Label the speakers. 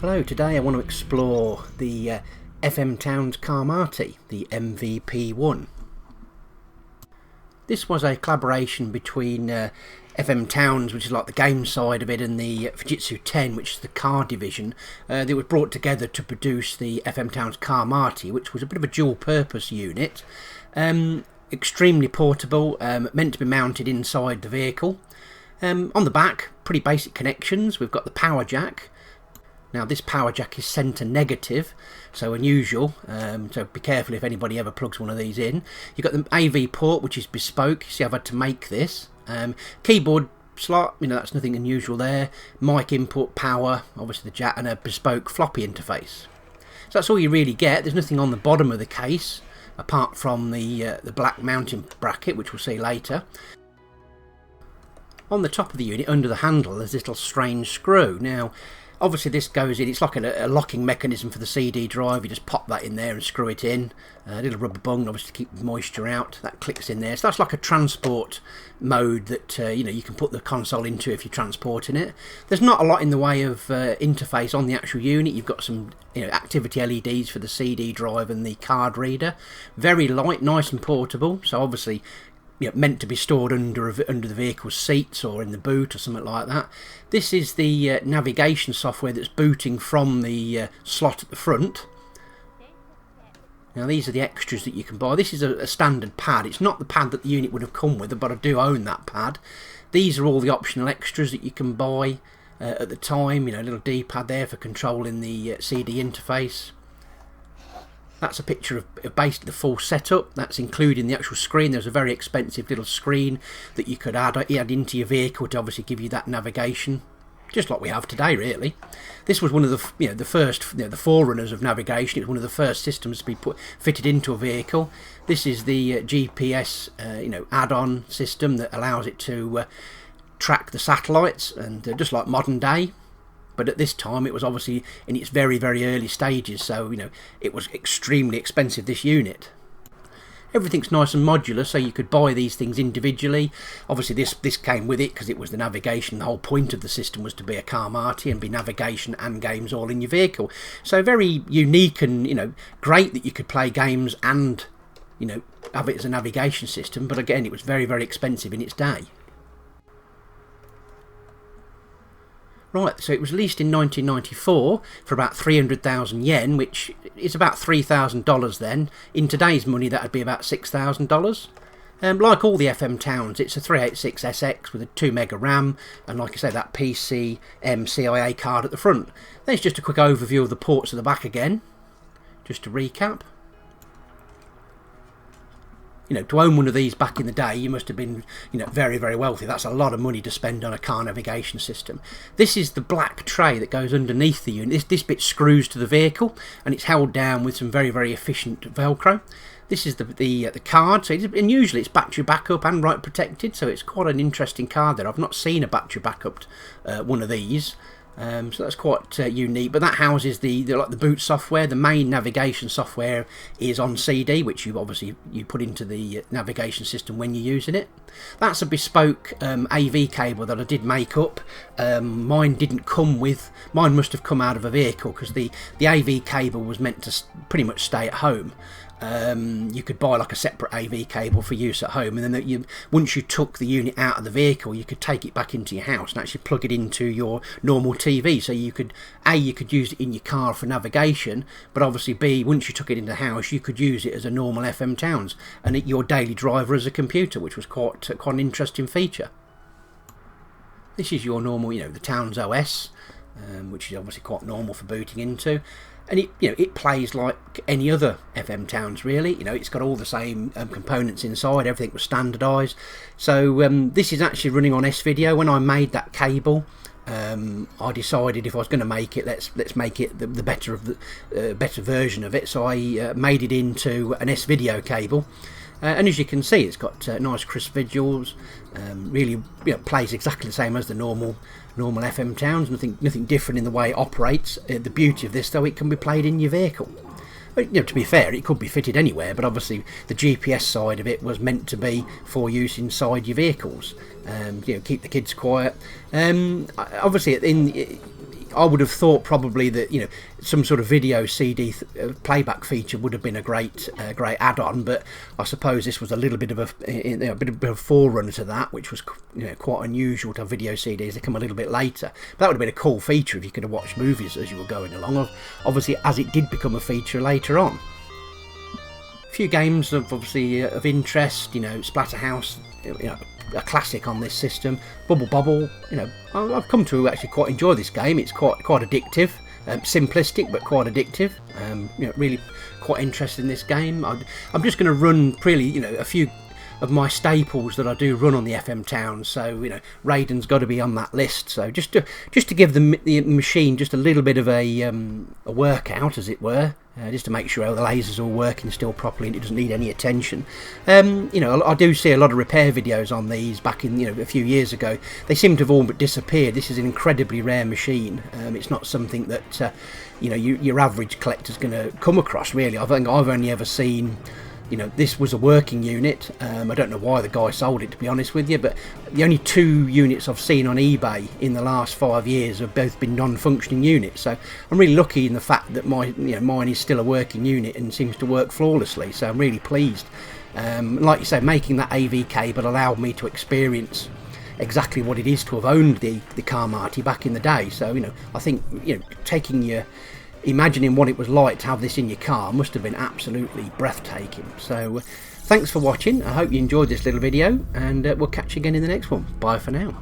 Speaker 1: Hello, today I want to explore the FM Towns car Marty, the MVP-1. This was a collaboration between FM Towns, which is like the game side of it, and the Fujitsu 10, which is the car division. They were brought together to produce the FM Towns car Marty, which was a bit of a dual purpose unit. Extremely portable, meant to be mounted inside the vehicle. On the back, pretty basic connections. We've got the power jack. Now this power jack is centre negative, so unusual, so be careful if anybody ever plugs one of these in. You've got the AV port, which is bespoke. You see I've had to make this. Keyboard slot, that's nothing unusual there. Mic input, power, obviously the jack, and a bespoke floppy interface. So that's all you really get. There's nothing on the bottom of the case, apart from the black mounting bracket, which we'll see later. On the top of the unit, under the handle, there's this little strange screw. Now, obviously this goes in, it's like a locking mechanism for the CD drive. You just pop that in there and screw it in. A little rubber bung, obviously to keep moisture out. That clicks in there. So that's like a transport mode that you can put the console into if you're transporting it. There's not a lot in the way of interface on the actual unit. You've got some activity LEDs for the CD drive and the card reader. Very light, nice and portable. So obviously meant to be stored under the vehicle's seats or in the boot or something like that. This is the navigation software that's booting from the slot at the front. Now these are the extras that you can buy. This is a standard pad. It's not the pad that the unit would have come with, but I do own that pad. These are all the optional extras that you can buy at the time. A little D-pad there for controlling the CD interface. That's a picture of basically the full setup. That's including the actual screen. There's a very expensive little screen that you could add into your vehicle to obviously give you that navigation, just like we have today, really. This was one of the first, the forerunners of navigation. It was one of the first systems to be fitted into a vehicle. This is the GPS, add-on system that allows it to track the satellites, and just like modern day. But at this time it was obviously in its very, very early stages, so it was extremely expensive, this unit. Everything's nice and modular, so you could buy these things individually. Obviously this came with it because it was the navigation. The whole point of the system was to be a car Marty and be navigation and games all in your vehicle. So very unique and great that you could play games and have it as a navigation system. But again, it was very, very expensive in its day. Right, so it was released in 1994 for about 300,000 yen, which is about $3,000 then. In today's money, that would be about $6,000. Like all the FM Towns, it's a 386SX with a 2 meg RAM, and like I say, that PCM CIA card at the front. There's just a quick overview of the ports at the back again, just to recap. To own one of these back in the day, you must have been, very, very wealthy. That's a lot of money to spend on a car navigation system. This is the black tray that goes underneath the unit. This bit screws to the vehicle, and it's held down with some very, very efficient Velcro. This is the card, and usually it's battery backup and write protected, so it's quite an interesting card there. I've not seen a battery backup one of these. So that's quite unique, but that houses the boot software. The main navigation software is on CD, which you put into the navigation system when you're using it. That's a bespoke AV cable that I did make up. Mine didn't come with. Mine must have come out of a vehicle because the AV cable was meant to pretty much stay at home. You could buy like a separate AV cable for use at home, and then once you took the unit out of the vehicle, you could take it back into your house and actually plug it into your normal TV. So you could use it in your car for navigation, but obviously B, once you took it into the house, you could use it as a normal FM Towns and your daily driver as a computer, which was quite an interesting feature. This is your normal, the Towns OS, which is obviously quite normal for booting into. And it plays like any other FM Towns, really. It's got all the same components inside. Everything was standardised. So this is actually running on S-Video. When I made that cable, I decided if I was going to make it, let's make it the better of the better version of it. So I made it into an S-Video cable. And as you can see, it's got nice crisp visuals. Really, plays exactly the same as the normal FM Towns. Nothing different in the way it operates. The beauty of this, though, it can be played in your vehicle. To be fair, it could be fitted anywhere, but obviously the GPS side of it was meant to be for use inside your vehicles. Keep the kids quiet. Obviously, I would have thought probably that, you know, some sort of video CD playback feature would have been a great add-on, but I suppose this was a little bit of a bit of a forerunner to that, which was, you know, quite unusual to have video CDs. They come a little bit later, but that would have been a cool feature if you could have watched movies as you were going along. Obviously, as it did become a feature later on. A few games of of interest, you know, Splatterhouse, you know, a classic on this system. Bubble Bobble, you know, I've come to actually quite enjoy this game. It's quite addictive, simplistic but quite addictive. You know, really quite interested in this game. I'm just going to run really, you know, a few of my staples that I do run on the FM Towns. So, you know, Raiden's got to be on that list. So just to give the machine just a little bit of a workout, as it were. Just to make sure all the lasers are all working still properly and it doesn't need any attention. You know, I do see a lot of repair videos on these back in, you know, a few years ago. They seem to have all but disappeared. This is an incredibly rare machine. It's not something that you know, your average collector's going to come across, really. I think I've only ever seen, you know, this was a working unit. I don't know why the guy sold it, to be honest with you, but the only 2 units I've seen on eBay in the last 5 years have both been non-functioning units. So I'm really lucky in the fact that mine is still a working unit and seems to work flawlessly. So I'm really pleased. Like you say, making that AV cable allowed me to experience exactly what it is to have owned the car Marty back in the day. So, you know, I think, you know, imagining what it was like to have this in your car must have been absolutely breathtaking. So thanks for watching. I hope you enjoyed this little video, and we'll catch you again in the next one. Bye for now.